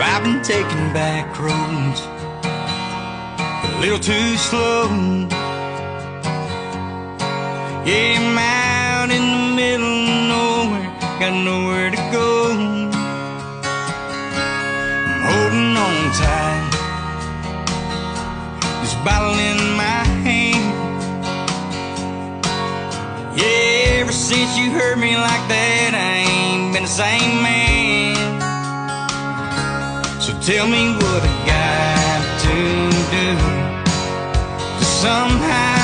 I've been taking back roads a little too slow. Yeah, I'm out in the middle of nowhere, got nowhere to go. I'm holding on tight, this bottle in my hand. Yeah, ever since you hurt me like that, I ain't been the same man. So tell me what I got to do to somehow